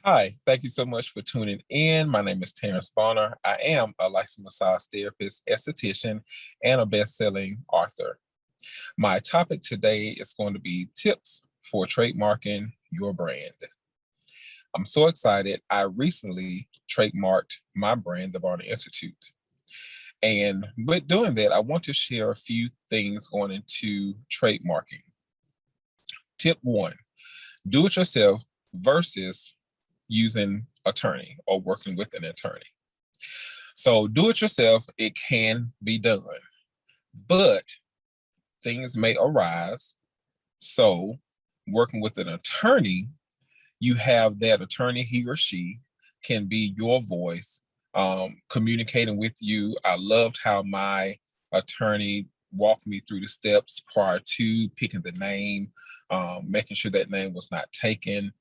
Hi, thank you so much for tuning in. My name is Terrance. I am a licensed massage therapist, esthetician, and a best-selling author. My topic today is going to be tips for trademarking your brand. I'm so excited. I recently trademarked my brand, the Barney Institute. And with doing that, I want to share a few things going into trademarking. Tip one, do it yourself versus using attorney or working with an attorney. So do it yourself, it can be done, but things may arise. So working with an attorney, you have that attorney, he or she can be your voice, communicating with you. I loved how my attorney walked me through the steps prior to picking the name, making sure that name was not taken,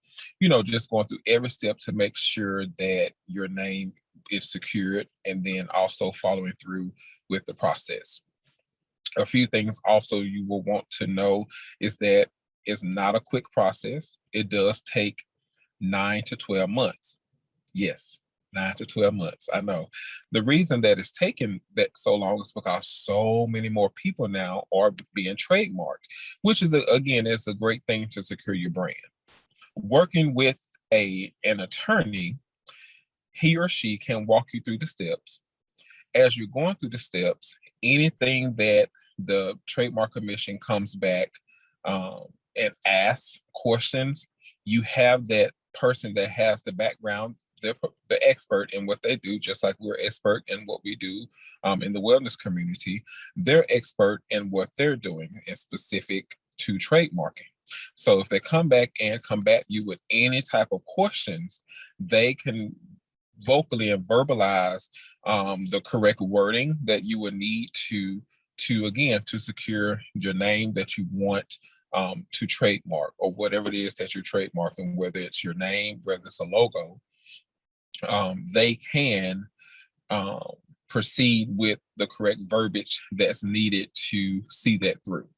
just going through every step to make sure that your name is secured, and then also following through with the process. A few things also you will want to know is that it's not a quick process. It does take 9 to 12 months. Yes, 9 to 12 months. I know. The reason that it's taken that so long is because so many more people now are being trademarked, which is, again, it's a great thing to secure your brand. Working with an attorney, he or she can walk you through the steps. As you're going through the steps, anything that the Trademark Commission comes back and asks questions, you have that person that has the background, the expert in what they do, just like we're expert in what we do in the wellness community. They're expert in what they're doing and specific to trademarking. So if they come back and combat you with any type of questions, they can vocally and verbalize the correct wording that you would need to secure your name that you want to trademark, or whatever it is that you're trademarking, whether it's your name, whether it's a logo. They can proceed with the correct verbiage that's needed to see that through.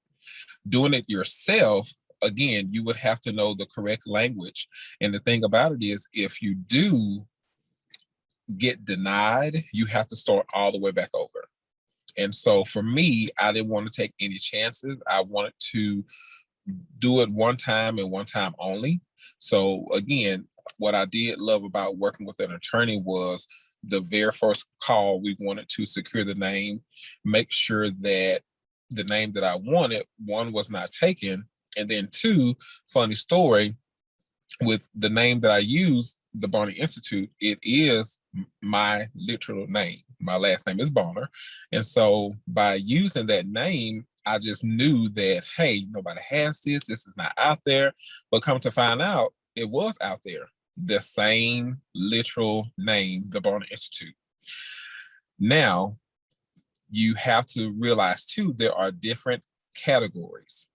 Doing it yourself, again, you would have to know the correct language. And the thing about it is, if you do get denied, you have to start all the way back over. And so for me, I didn't want to take any chances. I wanted to do it one time and one time only. So again, what I did love about working with an attorney was the very first call, we wanted to secure the name, make sure that the name that I wanted, one, was not taken. And then two, funny story, with the name that I use, the Barney Institute, it is my literal name. My last name is Bonner. And so by using that name, I just knew that, hey, nobody has this. This is not out there. But come to find out, it was out there. The same literal name, the Barney Institute. Now, you have to realize too, there are different categories.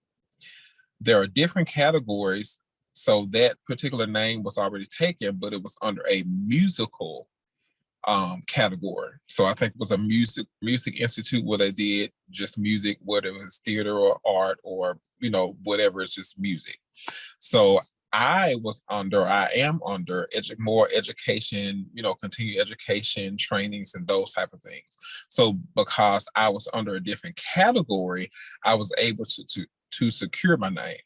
There are different categories. So that particular name was already taken, but it was under a musical category. So I think it was a music institute where they did just music, whether it was theater or art or, whatever, it's just music. So I am under more education, continued education, trainings, and those type of things. So because I was under a different category, I was able to secure my name.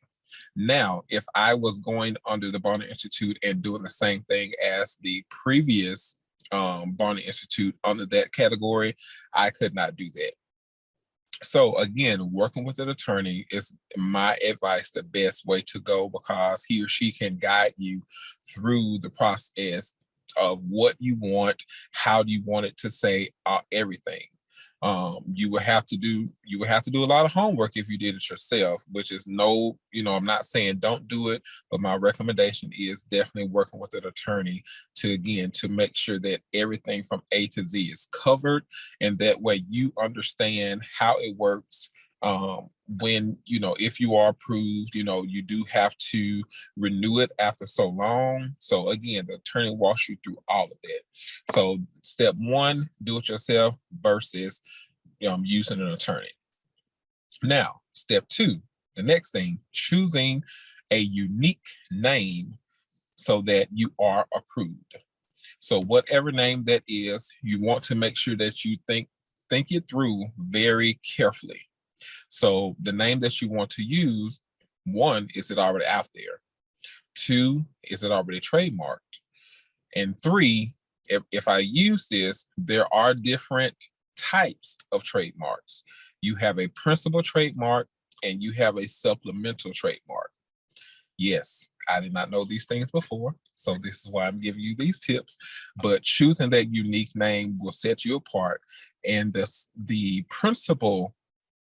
Now, if I was going under the Barney Institute and doing the same thing as the previous Barney Institute under that category, I could not do that. So again, working with an attorney is, my advice, the best way to go, because he or she can guide you through the process of what you want, how do you want it to say, everything. You would have to do a lot of homework if you did it yourself, which is I'm not saying don't do it, but my recommendation is definitely working with an attorney to make sure that everything from A to Z is covered, and that way you understand how it works. When, if you are approved, you do have to renew it after so long. So again, the attorney walks you through all of that. So step one, do it yourself versus using an attorney. Now, step two, the next thing, choosing a unique name so that you are approved. So whatever name that is, you want to make sure that you think it through very carefully. So the name that you want to use, one, is it already out there? Two, is it already trademarked? And three, if I use this, there are different types of trademarks. You have a principal trademark and you have a supplemental trademark. Yes, I did not know these things before, so this is why I'm giving you these tips. But choosing that unique name will set you apart, and the principal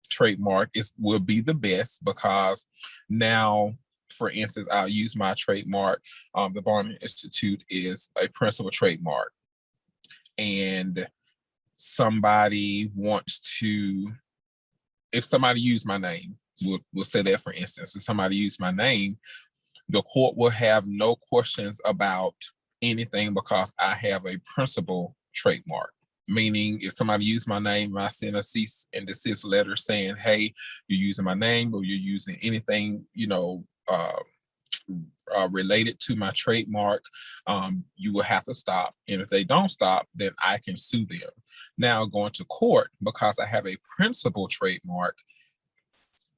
trademark will be the best, because now, for instance, I'll use my trademark. The Barnum Institute is a principal trademark, and somebody wants to, if somebody used my name, we'll say that, for instance, if somebody used my name, the court will have no questions about anything because I have a principal trademark. Meaning, if somebody used my name and I send a cease and desist letter saying, hey, you're using my name or you're using anything, related to my trademark, you will have to stop. And if they don't stop, then I can sue them. Now, going to court, because I have a principal trademark,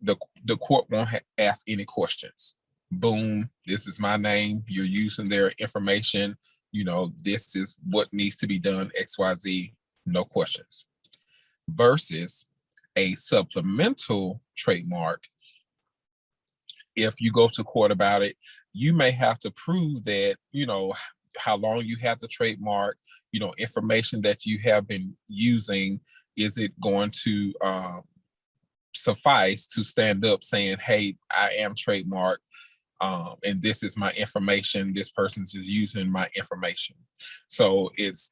the court won't ask any questions. Boom, this is my name. You're using their information. This is what needs to be done, XYZ, no questions. Versus a supplemental trademark, if you go to court about it, you may have to prove that, how long you have the trademark, information that you have been using, is it going to suffice to stand up saying, hey, I am trademarked, and this is my information, this person's is using my information. So it's,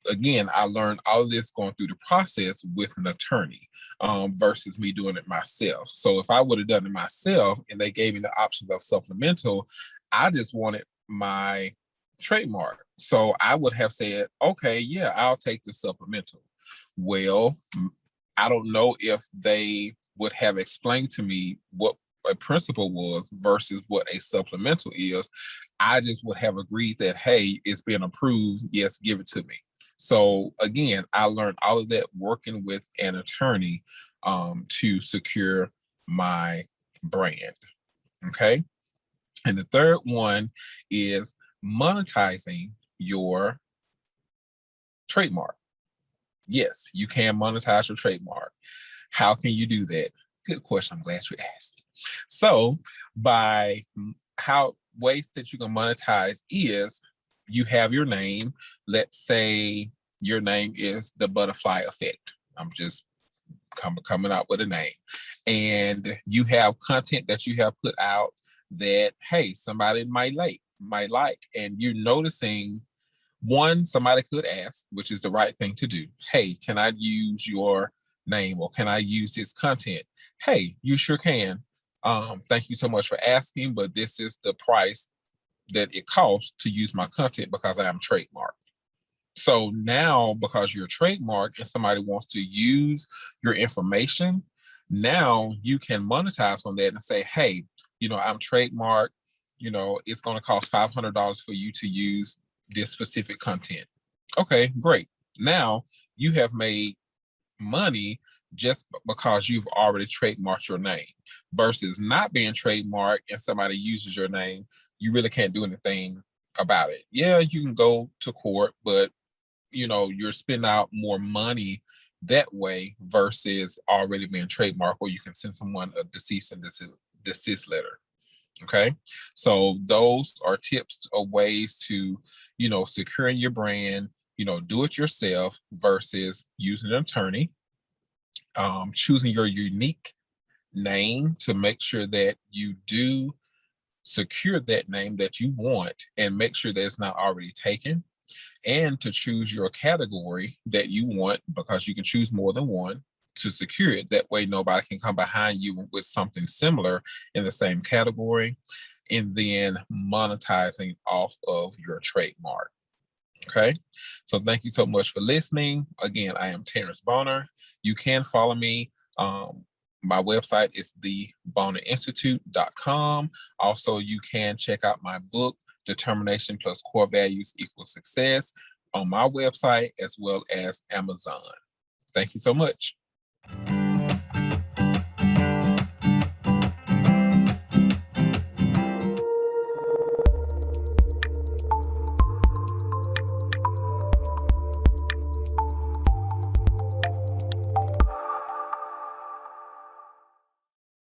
again, I learned all of this going through the process with an attorney, versus me doing it myself. So if I would have done it myself and they gave me the option of supplemental, I just wanted my trademark. So I would have said, okay, yeah, I'll take the supplemental. Well, I don't know if they would have explained to me what a principal was versus what a supplemental is. I just would have agreed that, hey, it's been approved. Yes, give it to me. So again, I learned all of that working with an attorney to secure my brand. Okay. And the third one is monetizing your trademark. Yes, you can monetize your trademark. How can you do that? Good question. I'm glad you asked. So by ways that you can monetize is, you have your name. Let's say your name is the Butterfly Effect. I'm just coming out with a name. And you have content that you have put out that, hey, somebody might like, and you're noticing, one, somebody could ask, which is the right thing to do. Hey, can I use your name, or can I use this content? Hey, you sure can. Thank you so much for asking, but this is the price that it costs to use my content because I am trademarked. So now, because you're trademarked and somebody wants to use your information, now you can monetize on that and say, hey, I'm trademarked, it's going to cost $500 for you to use this specific content. Okay, great. Now you have made money just because you've already trademarked your name, versus not being trademarked and somebody uses your name. You really can't do anything about it. Yeah, you can go to court, but you're spending out more money that way versus already being trademarked, or you can send someone a cease and desist letter. Okay, so those are tips of ways to, securing your brand, do it yourself versus using an attorney. Choosing your unique name to make sure that you do secure that name that you want and make sure that it's not already taken, and to choose your category that you want, because you can choose more than one to secure it. That way nobody can come behind you with something similar in the same category, and then monetizing off of your trademark. Okay, so thank you so much for listening. Again, I am Terrance Bonner. You can follow me. My website is thebonerinstitute.com. Also, you can check out my book, determination plus core values equals success on my website as well as Amazon. Thank you so much.